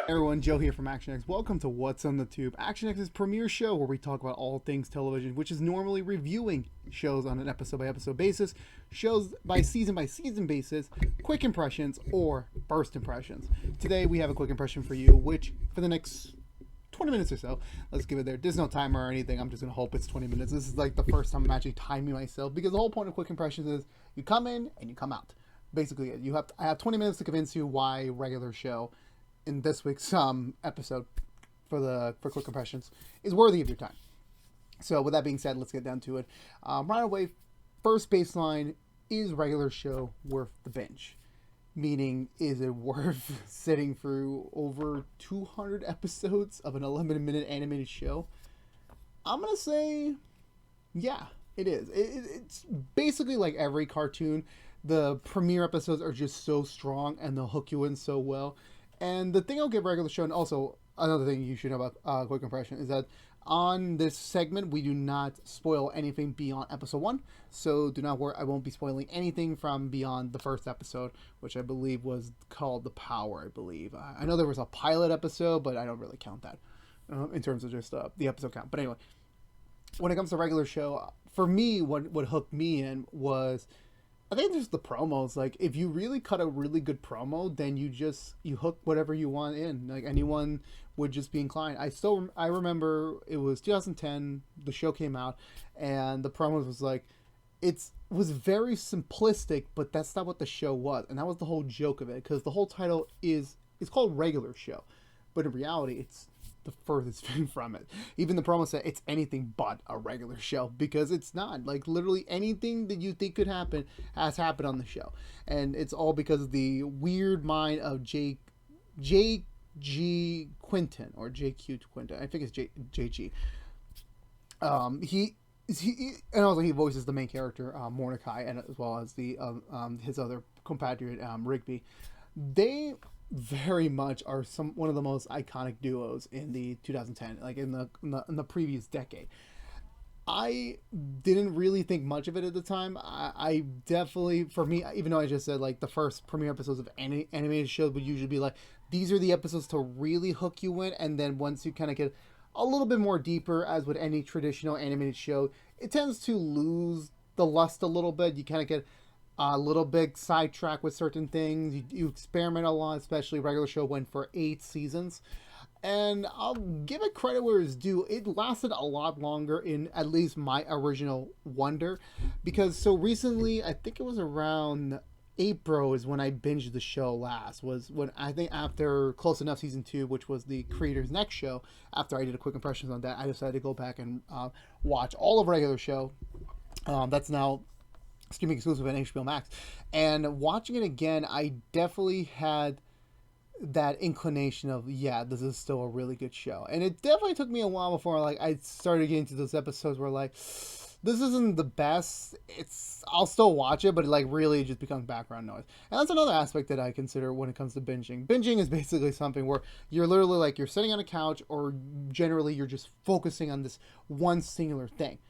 Everyone, Joe here from ActionX. Welcome to What's on the Tube, ActionX's premiere show where we talk about all things television, which is normally reviewing shows on an episode by episode basis, shows by season basis, quick impressions, or burst impressions. Today we have a quick impression for you, which for the next 20 minutes or so, let's give it there. There's no timer or anything. I'm just going to hope it's 20 minutes. This is like the first time I'm actually timing myself because the whole point of quick impressions is you come in and you come out. Basically, I have 20 minutes to convince you why regular show in this week's episode for quick impressions is worthy of your time. So with that being said, let's get down to it. Right away, first baseline, is regular show worth the binge? Meaning, is it worth sitting through over 200 episodes of an 11-minute animated show? I'm going to say, yeah, it is. It's basically like every cartoon. The premiere episodes are just so strong and they'll hook you in so well. And the thing I'll give regular show, and also another thing you should know about quick impression, is that on this segment we do not spoil anything beyond episode 1. So do not worry, I won't be spoiling anything from beyond the first episode, which I believe was called The Power, I believe. I know there was a pilot episode, but I don't really count that in terms of just the episode count. But anyway, when it comes to regular show, for me, what hooked me in was, I think just the promos. Like, if you really cut a really good promo, then you hook whatever you want in. Like, anyone would just be inclined. I remember it was 2010, the show came out, and the promos was like, it was very simplistic, but that's not what the show was. And that was the whole joke of it, because the whole title it's called Regular Show. But in reality, it's the furthest thing from it. Even the promo said it's anything but a regular show, because it's not. Like, literally anything that you think could happen has happened on the show, and it's all because of the weird mind of J.G. Quinton, or J.Q. Quinton. I think it's J.G. He and also he voices the main character, Mordecai, and as well as the his other compatriot, Rigby. They very much are one of the most iconic duos in the 2010, like in the previous decade. I didn't really think much of it at the time. I definitely, for me, even though I just said like the first premiere episodes of any animated shows would usually be like, these are the episodes to really hook you in, and then once you kind of get a little bit more deeper, as with any traditional animated show, it tends to lose the lust a little bit. You kind of get a little bit sidetracked with certain things. You experiment a lot, especially regular show went for 8 seasons. And I'll give it credit where it's due. It lasted a lot longer in at least my original wonder. Because so recently, I think it was around April is when I binged the show last. Was when I think after Close Enough Season 2, which was the creator's next show, after I did a quick impressions on that, I decided to go back and watch all of regular show. That's now streaming exclusive on HBO Max. And watching it again, I definitely had that inclination of, yeah, this is still a really good show. And it definitely took me a while before like I started getting to those episodes where like, this isn't the best. I'll still watch it, but it like really just becomes background noise. And that's another aspect that I consider when it comes to binging. Binging is basically something where you're literally like, you're sitting on a couch, or generally you're just focusing on this one singular thing.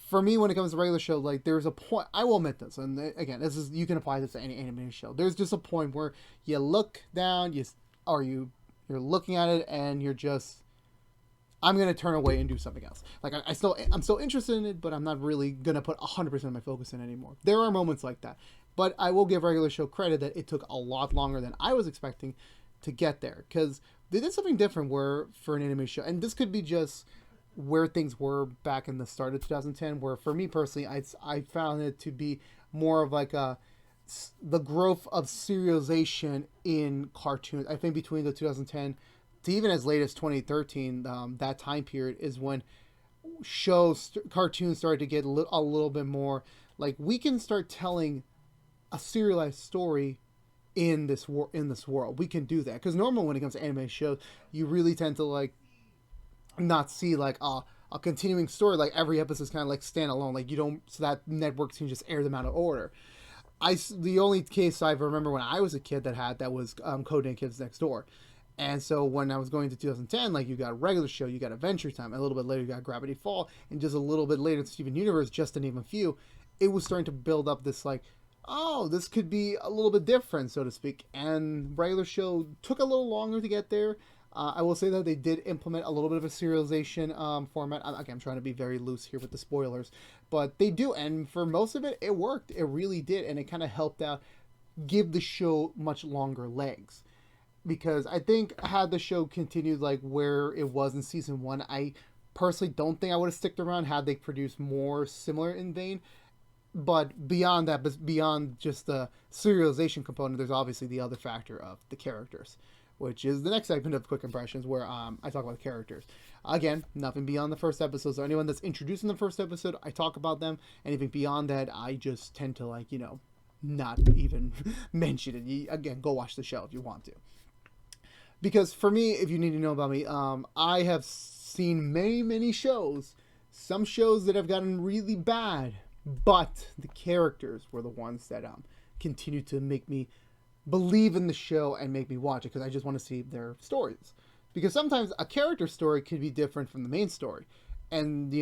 For me, when it comes to regular show, like, there's a point, I will admit this, and again, you can apply this to any animated show. There's just a point where you look down, you're looking at it, and you're just, I'm gonna turn away and do something else. Like, I'm still interested in it, but I'm not really gonna put 100% of my focus in anymore. There are moments like that, but I will give regular show credit that it took a lot longer than I was expecting to get there, because they did something different for an animated show, and this could be just where things were back in the start of 2010, where for me personally, I found it to be more of like the growth of serialization in cartoons. I think between the 2010 to even as late as 2013, that time period is when cartoons started to get a little bit more like, we can start telling a serialized story in this world. We can do that, because normally when it comes to anime shows, you really tend to like not see like a continuing story. Like, every episode is kind of like standalone. Like, you don't, so that networks can just air them out of order. The only case I remember when I was a kid that was Codename Kids Next Door. And so when I was going to 2010, like, you got Regular Show, you got Adventure Time, a little bit later you got Gravity Fall, and just a little bit later Steven Universe, just to name a few. It was starting to build up this like oh, this could be a little bit different, so to speak. And regular show took a little longer to get there. I will say that they did implement a little bit of a serialization format. Again, I'm trying to be very loose here with the spoilers, but they do. And for most of it, it worked. It really did. And it kind of helped out give the show much longer legs. Because I think had the show continued like where it was in season one, I personally don't think I would have sticked around had they produced more similar in vein. But beyond that, but beyond just the serialization component, there's obviously the other factor of the characters, which is the next segment of quick impressions where I talk about the characters. Again, nothing beyond the first episode. So anyone that's introduced in the first episode, I talk about them. Anything beyond that, I just tend to like not even mention it. Again, go watch the show if you want to. Because for me, if you need to know about me, I have seen many shows. Some shows that have gotten really bad, but the characters were the ones that continue to make me believe in the show and make me watch it because I just want to see their stories. Because sometimes a character story could be different from the main story. And,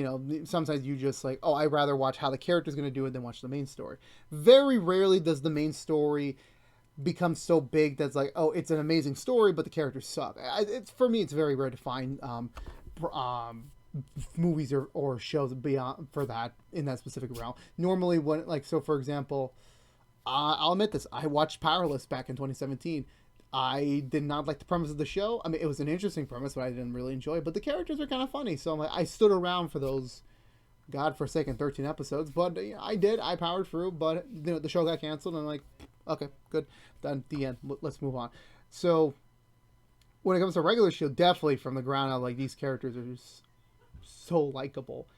sometimes you just like, oh, I'd rather watch how the character's going to do it than watch the main story. Very rarely does the main story become so big that's like, oh, it's an amazing story, but the characters suck. For me, it's very rare to find movies or shows beyond for that in that specific realm. Normally, for example, I'll admit this: I watched Powerless back in 2017. I did not like the premise of the show. I mean, it was an interesting premise, but I didn't really enjoy it. But the characters are kind of funny, so I stood around for those godforsaken 13 episodes. But I did. I powered through. But the show got canceled, and I'm like, okay, good, done. The end. Let's move on. So when it comes to regular show, definitely from the ground up, like these characters are just so likable,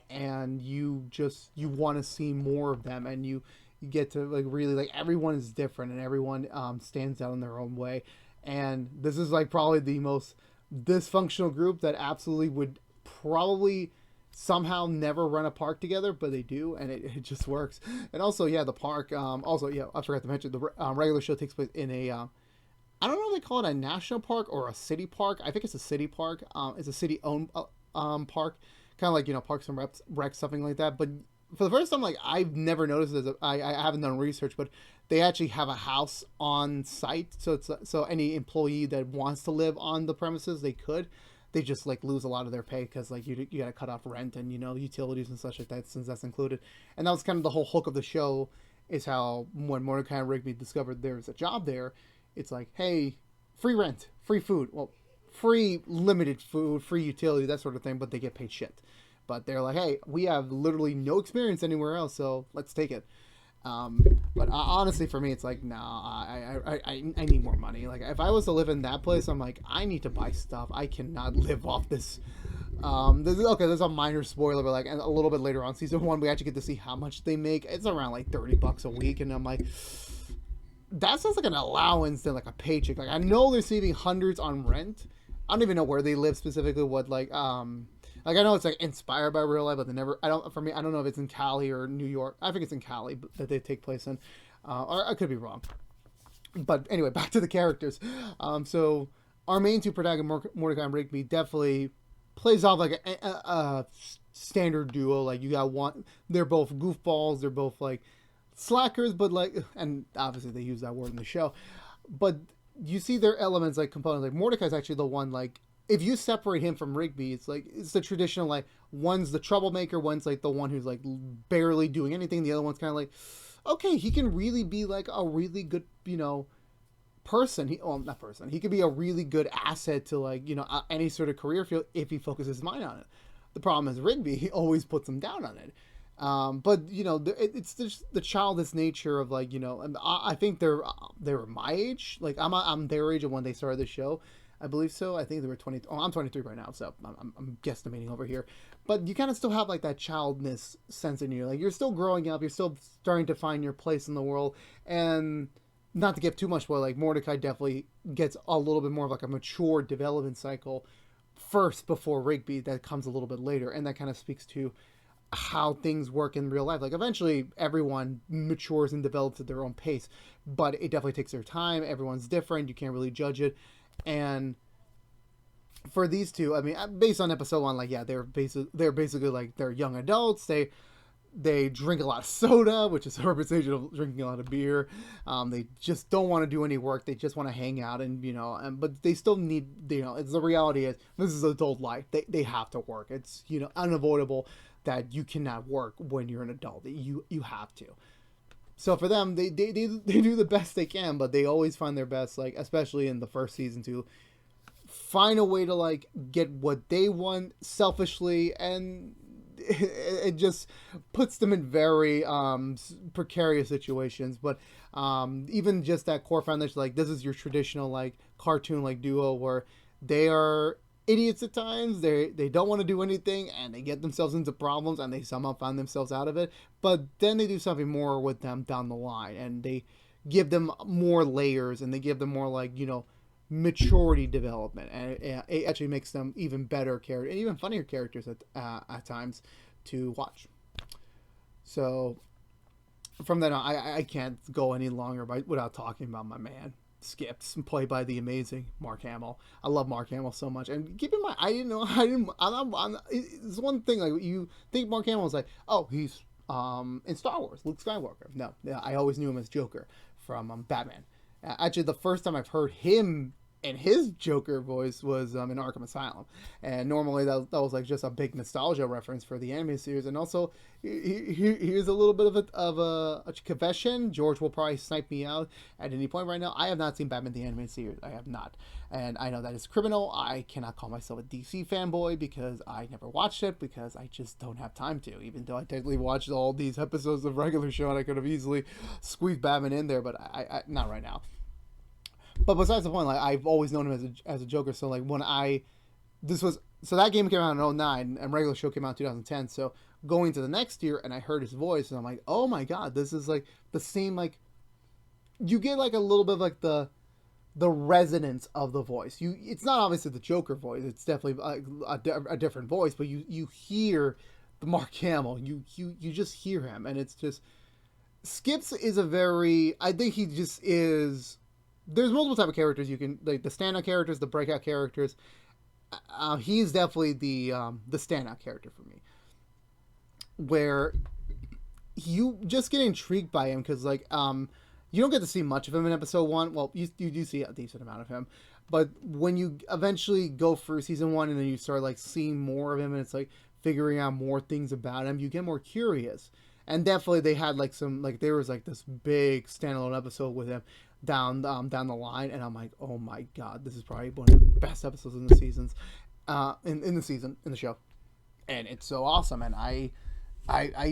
and you want to see more of them, and you get to like really like everyone is different and everyone stands out in their own way. And this is like probably the most dysfunctional group that absolutely would probably somehow never run a park together, but they do, and it just works. And also, yeah, the park. Also, yeah, I forgot to mention the regular show takes place in a. I don't know if they call it a national park or a city park. I think it's a city park. It's a city-owned park, kind of like Parks and Rec, something like that. But for the first time, like I've never noticed this. I haven't done research, but they actually have a house on site, so any employee that wants to live on the premises, they could. They just like lose a lot of their pay because like you got to cut off rent and utilities and such like that, since that's included. And that was kind of the whole hook of the show, is how when Mordecai and Rigby discovered there's a job there, it's like, hey, free rent, free food, well, free limited food, free utility, that sort of thing, but they get paid shit. But they're like, hey, we have literally no experience anywhere else, so let's take it. But honestly, for me, it's like, nah, I need more money. Like, if I was to live in that place, I'm like, I need to buy stuff. I cannot live off this. There's a minor spoiler, but like a little bit later on, season one, we actually get to see how much they make. It's around like $30 a week, and I'm like, that sounds like an allowance than like a paycheck. Like, I know they're saving hundreds on rent. I don't even know where they live specifically. Like, I know it's like inspired by real life, but they never. I don't know if it's in Cali or New York. I think it's in Cali that they take place in, or I could be wrong. But anyway, back to the characters. So our main two protagonists, Mordecai and Rigby, definitely plays off like a standard duo. Like, you got one. They're both goofballs. They're both like slackers, but like, and obviously they use that word in the show. But you see their elements, like components. Like, Mordecai's actually the one, like, if you separate him from Rigby, it's like, it's the traditional, like, one's the troublemaker, one's like the one who's like barely doing anything, the other one's kind of like, okay, he can really be like a really good person. He could be a really good asset to like any sort of career field if he focuses his mind on it. The problem is Rigby, he always puts him down on it. But it's just the childish nature of like, and I think they're my age. Like, I'm their age of when they started the show, I believe so. I think they were 20. Oh, I'm 23 right now, so I'm guesstimating over here. But you kind of still have like that childness sense in you. Like, you're still growing up. You're still starting to find your place in the world. And not to give too much spoil, like, Mordecai definitely gets a little bit more of like a mature development cycle first before Rigby. That comes a little bit later, and that kind of speaks to how things work in real life. Like, eventually everyone matures and develops at their own pace, but it definitely takes their time. Everyone's different. You can't really judge it. And for these two, I mean, based on episode one, like, yeah, they're basically like, they're young adults. They drink a lot of soda, which is a representation of drinking a lot of beer. They just don't want to do any work. They just want to hang out, and but they still need, it's the reality is this is adult life. They have to work. It's unavoidable that you cannot work when you're an adult. You have to. So for them, they do the best they can, but they always find their best, like especially in the first season, to find a way to like get what they want selfishly, and it just puts them in very precarious situations. But even just that core foundation, like this is your traditional like cartoon like duo where they are idiots at times. They don't want to do anything, and they get themselves into problems, and they somehow find themselves out of it. But then they do something more with them down the line, and they give them more layers, and they give them more like maturity development, and it actually makes them even better characters and even funnier characters at times to watch. So from then on, I can't go any longer without talking about my man Skips, played by the amazing Mark Hamill. I love Mark Hamill so much, and keep in mind, it's one thing like you think Mark Hamill is like, oh, he's in Star Wars, Luke Skywalker. No, I always knew him as Joker from Batman. Actually, the first time I've heard him and his Joker voice was in Arkham Asylum, and normally that was like just a big nostalgia reference for the anime series. And also, here's a little bit of a confession. George will probably snipe me out at any point right now. I have not seen Batman the Animated Series. I have not, and I know that is criminal. I cannot call myself a DC fanboy because I never watched it, because I just don't have time to. Even though I technically watched all these episodes of regular show, and I could have easily squeezed Batman in there, but I not right now. But besides the point, like I've always known him as a Joker. So like that game came out in 09 and regular show came out in 2010. So going to the next year, and I heard his voice, and I'm like, oh my god, this is like the same. Like you get like a little bit of like the resonance of the voice. It's not obviously the Joker voice. It's definitely a different voice, but you hear the Mark Hamill. You just hear him, and it's just Skips is I think he just is. There's multiple type of characters you can like, the standout characters, the breakout characters. He's definitely the standout character for me, where you just get intrigued by him because like you don't get to see much of him in episode 1. Well, you do see a decent amount of him, but when you eventually go through season 1 and then you start like seeing more of him, and it's like figuring out more things about him, you get more curious. And definitely they had like there was like this big standalone episode with him down the line, and I'm like, oh my god, this is probably one of the best episodes in the seasons, in the show, and it's so awesome, and I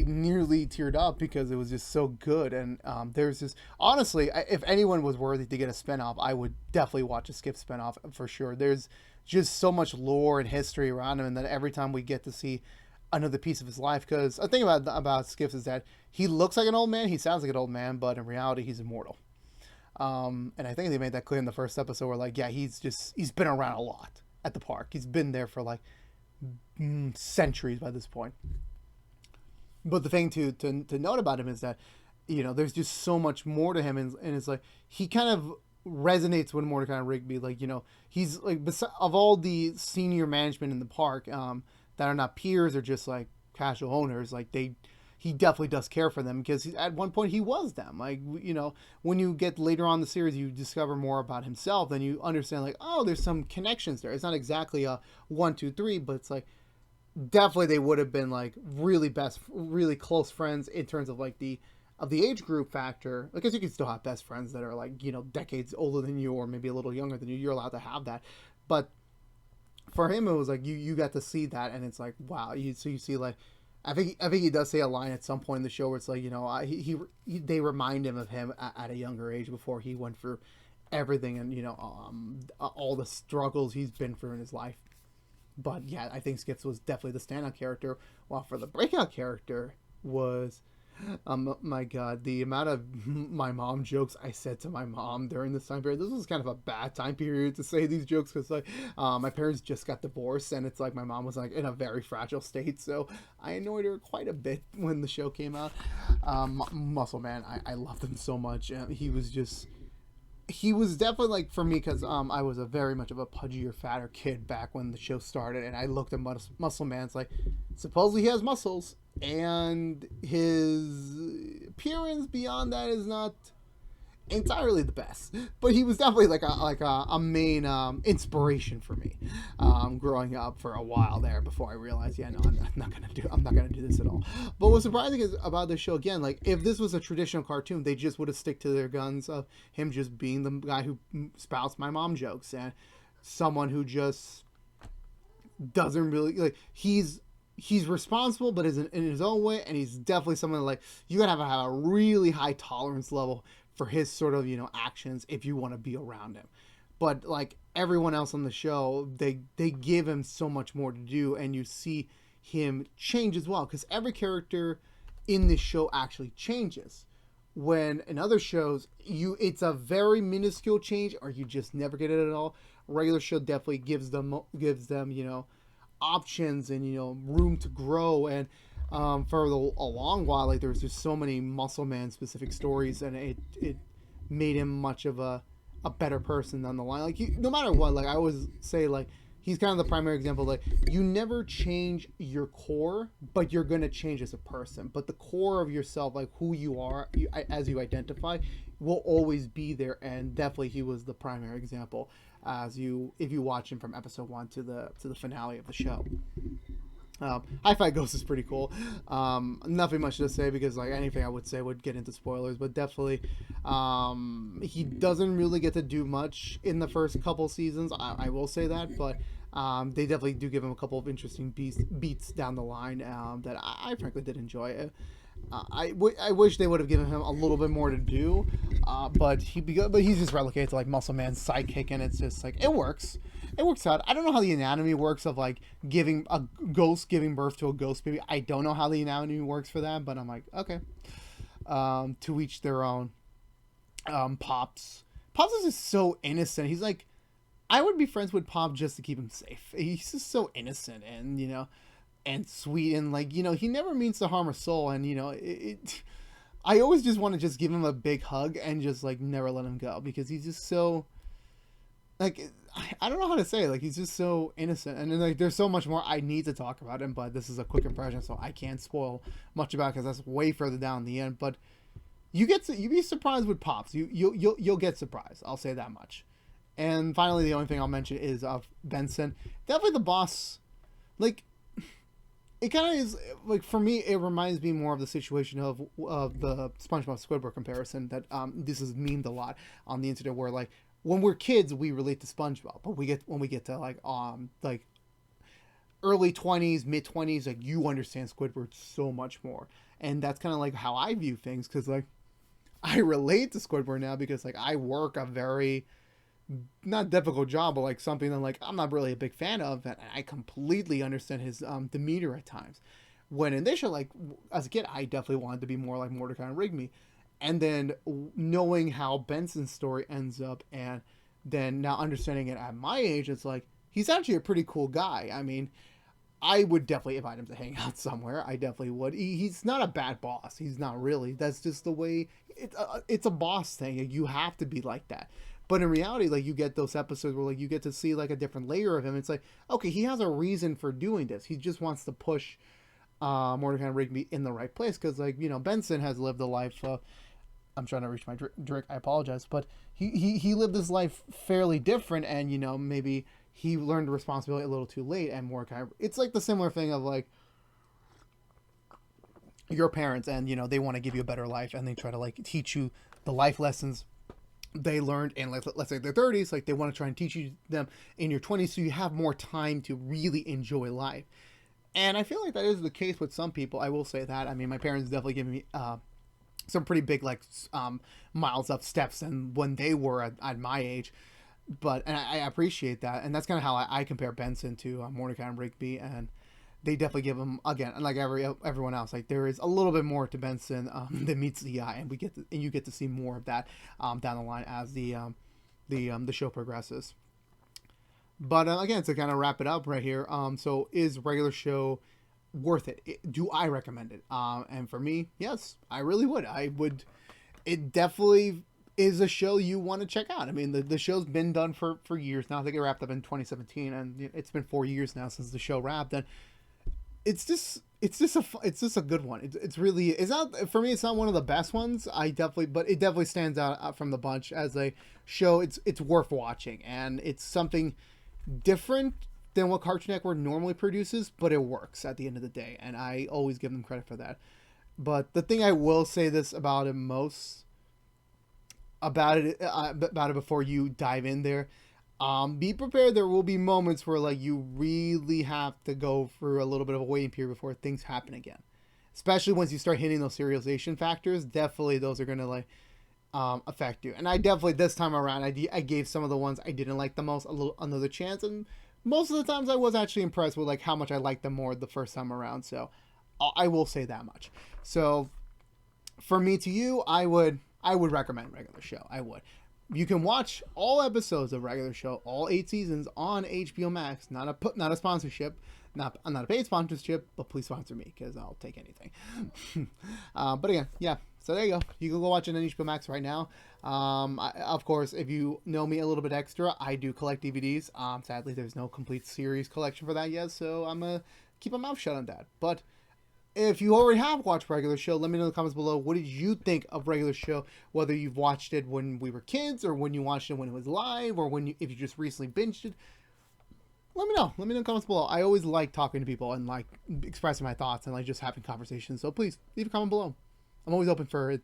nearly teared up because it was just so good. And there's this, honestly, if anyone was worthy to get a spinoff, I would definitely watch a Skip spinoff for sure. There's just so much lore and history around him, and that every time we get to see another piece of his life, because the thing about Skips is that he looks like an old man, he sounds like an old man, but in reality he's immortal. And I think they made that clear in the first episode where like, yeah, he's been around a lot at the park. He's been there for like centuries by this point. But the thing to note about him is that, there's just so much more to him, and it's like he kind of resonates with Mordecai and Rigby. Like, he's like, of all the senior management in the park that are not peers or just like casual owners, like he definitely does care for them, because at one point he was them. Like, when you get later on in the series, you discover more about himself, then you understand like, oh, there's some connections there. It's not exactly a 1, 2, 3, but it's like definitely they would have been like really close friends in terms of like the age group factor. Because you can still have best friends that are like, decades older than you or maybe a little younger than you. You're allowed to have that, but for him it was like you got to see that, and it's like, wow. You see like, I think he does say a line at some point in the show where it's like, they remind him of him at a younger age before he went through everything, and all the struggles he's been through in his life. But yeah, I think Skips was definitely the standout character, while for the breakout character was, my god, the amount of my mom jokes I said to my mom during this time period. This was kind of a bad time period to say these jokes, because like my parents just got divorced, and it's like my mom was like in a very fragile state, so I annoyed her quite a bit when the show came out. Muscle Man, I loved him so much. He was definitely like, for me, because I was a very much of a pudgier, fatter kid back when the show started, and I looked at Muscle Man. It's like, supposedly he has muscles, and his appearance beyond that is not entirely the best, but he was definitely like a main inspiration for me growing up for a while there before I realized, yeah, no, I'm not gonna do this at all. But what's surprising is about this show again, like if this was a traditional cartoon, they just would have stick to their guns of him just being the guy who spouts my mom jokes and someone who just doesn't really like he's responsible, but is in his own way, and he's definitely someone like you gotta have a really high tolerance level for his sort of actions if you want to be around him. But like everyone else on the show, they give him so much more to do, and you see him change as well because every character in this show actually changes. When in other shows, it's a very minuscule change, or you just never get it at all. Regular show definitely gives them options and room to grow and for a long while like there was just so many Muscle Man specific stories and it made him much of a better person down the line. Like no matter what, like I always say, like he's kind of the primary example. Like you never change your core, but you're gonna change as a person. But the core of yourself, like who you are, as you identify, will always be there. And definitely, he was the primary example. If you watch him from episode 1 to the finale of the show. Hi-Fi Ghost is pretty cool. Nothing much to say because like anything I would say would get into spoilers, but definitely he doesn't really get to do much in the first couple seasons. I will say that, but they definitely do give him a couple of interesting beats down the line that I frankly did enjoy. I wish they would have given him a little bit more to do, but he's just relegated to like Muscle Man's sidekick, and it's just like it works. It works out. I don't know how the anatomy works of like giving a ghost giving birth to a ghost baby. I don't know how the anatomy works for that, but I'm like, okay. To each their own. Pops is just so innocent. He's like, I would be friends with Pop just to keep him safe. He's just so innocent and and sweet and like he never means to harm a soul and I always just want to just give him a big hug and just like never let him go because he's just so like I don't know how to say it. Like he's just so innocent and then like there's so much more I need to talk about him, but this is a quick impression so I can't spoil much about it because that's way further down the end. But you'd be surprised with Pops. You'll get surprised. I'll say that much. And finally, the only thing I'll mention is Benson. Definitely the boss. Like it kind of is like for me. It reminds me more of the situation of the SpongeBob Squidward comparison that this is memed a lot on the internet. Where like when we're kids, we relate to SpongeBob, but when we get to like early 20s, mid 20s, like you understand Squidward so much more, and that's kind of like how I view things because like I relate to Squidward now because like I work a very not difficult job, but like something that like I'm not really a big fan of, and I completely understand his demeanor at times. When in this show, like as a kid, I definitely wanted to be more like Mordecai and Rigby, and then knowing how Benson's story ends up, and then now understanding it at my age, it's like he's actually a pretty cool guy. I mean, I would definitely invite him to hang out somewhere. I definitely would. He's not a bad boss. He's not really. That's just the way it's a boss thing. You have to be like that. But in reality, like you get those episodes where like you get to see like a different layer of him. It's like, okay, he has a reason for doing this. He just wants to push Mordecai and Rigby in the right place because like Benson has lived a life. I'm trying to reach my drink. I apologize, but he lived his life fairly different, and maybe he learned responsibility a little too late. And Mordecai, it's like the similar thing of like your parents, and they want to give you a better life, and they try to like teach you the life lessons they learned in like let's say their 30s, like they want to try and teach you them in your 20s so you have more time to really enjoy life. And I feel like that is the case with some people. I will say that. I mean, my parents definitely gave me some pretty big like miles up steps and when they were at my age, but and I appreciate that, and that's kind of how I compare Benson to Mordecai and Rigby, and they definitely give him again, like everyone else. Like there is a little bit more to Benson than meets the eye, and you get to see more of that down the line as the show progresses. But again, to kind of wrap it up right here, so is regular show worth it? Do I recommend it? And for me, yes, I really would. I would. It definitely is a show you want to check out. I mean, the show's been done for years now. I think it wrapped up in 2017, and it's been 4 years now since the show wrapped, and it's just a good one. It's really, it's not, for me, it's not one of the best ones. But it definitely stands out from the bunch as a show. It's worth watching, and it's something different than what Cartoon Network normally produces, but it works at the end of the day, and I always give them credit for that. But the thing I will say this about it most about it before you dive in there, be prepared. There will be moments where like you really have to go through a little bit of a waiting period before things happen again. Especially once you start hitting those serialization factors, definitely those are gonna like affect you. And I definitely this time around, I gave some of the ones I didn't like the most a little another chance, and most of the times I was actually impressed with like how much I liked them more the first time around. So I will say that much. So for me to you, I would recommend Regular Show. I would. You can watch all episodes of Regular Show, all 8 seasons on HBO Max. Not a sponsorship, not a paid sponsorship, but please sponsor me because I'll take anything. But again, yeah. So there you go. You can go watch it on HBO Max right now. Of course, if you know me a little bit extra, I do collect DVDs. Sadly, there's no complete series collection for that yet, so I'm gonna keep my mouth shut on that. But if you already have watched Regular Show, let me know in the comments below. What did you think of Regular Show? Whether you've watched it when we were kids, or when you watched it when it was live, or if you just recently binged it. Let me know. Let me know in the comments below. I always like talking to people and like expressing my thoughts and like just having conversations. So please leave a comment below. I'm always open for it.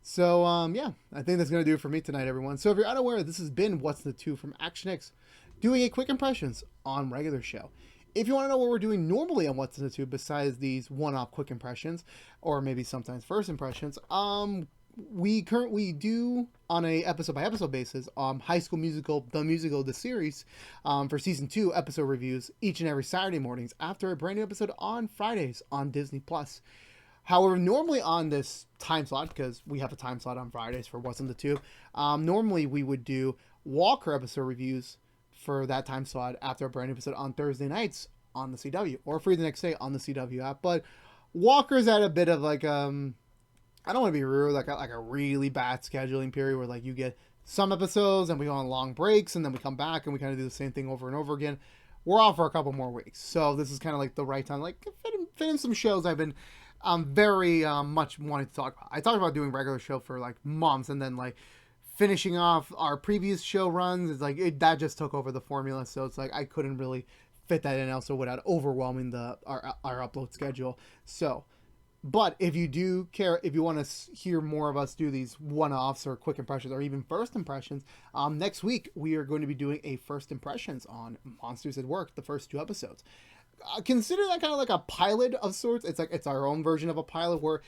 So yeah, I think that's gonna do it for me tonight, everyone. So if you're unaware, this has been What's the Two from ActionX, doing a quick impressions on Regular Show. If you want to know what we're doing normally on What's in the Tube, besides these one-off quick impressions, or maybe sometimes first impressions, we currently do on a episode-by-episode basis, High School Musical, the series, for season 2 episode reviews each and every Saturday mornings after a brand new episode on Fridays on Disney+. However, normally on this time slot, because we have a time slot on Fridays for What's in the Tube, normally we would do Walker episode reviews for that time slot after a brand new episode on Thursday nights on the CW, or free the next day on the CW app. But Walker's at a bit of like I don't want to be rude, like a really bad scheduling period where like you get some episodes and we go on long breaks and then we come back and we kind of do the same thing over and over again. We're off for a couple more weeks, so this is kind of like the right time, like fit in some shows I've been very much wanting to talk about. I talked about doing Regular Show for like months, and then like finishing off our previous show runs, it's like that just took over the formula, so it's like I couldn't really fit that in also without overwhelming our upload schedule. So, but if you do care, if you want to hear more of us do these one-offs or quick impressions or even first impressions, next week we are going to be doing a first impressions on Monsters at Work, the first 2 episodes. Consider that kind of like a pilot of sorts. It's like it's our own version of a pilot where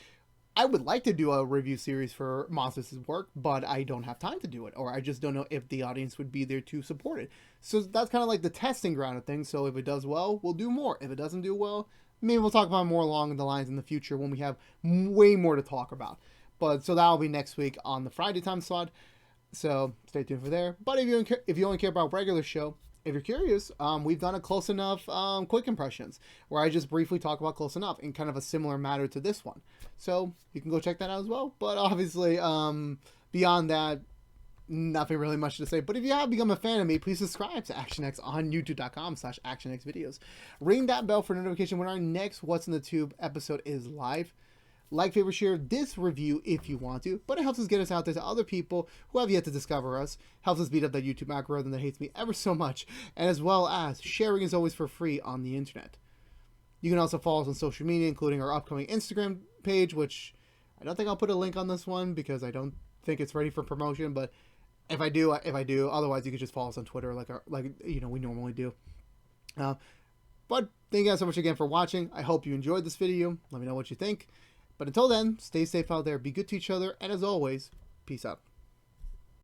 I would like to do a review series for Monsters at Work, but I don't have time to do it, or I just don't know if the audience would be there to support it. So that's kind of like the testing ground of things. So if it does well, we'll do more. If it doesn't do well, maybe we'll talk about more along the lines in the future when we have way more to talk about. But so that'll be next week on the Friday time slot. So stay tuned for there. But if you only care about Regular Show, if you're curious, we've done a Close Enough quick impressions where I just briefly talk about Close Enough in kind of a similar matter to this one. So you can go check that out as well. But obviously, beyond that, nothing really much to say. But if you have become a fan of me, please subscribe to ActionX on youtube.com/ActionXvideos. Ring that bell for notification when our next What's in the Tube episode is live. Like, favorite, share this review if you want to, but it helps us get us out there to other people who have yet to discover us, helps us beat up that YouTube algorithm that hates me ever so much, and as well as sharing is always for free on the internet. You can also follow us on social media, including our upcoming Instagram page, which I don't think I'll put a link on this one because I don't think it's ready for promotion, but if I do, otherwise you can just follow us on Twitter like we normally do. But thank you guys so much again for watching. I hope you enjoyed this video. Let me know what you think. But until then, stay safe out there, be good to each other, and as always, peace out.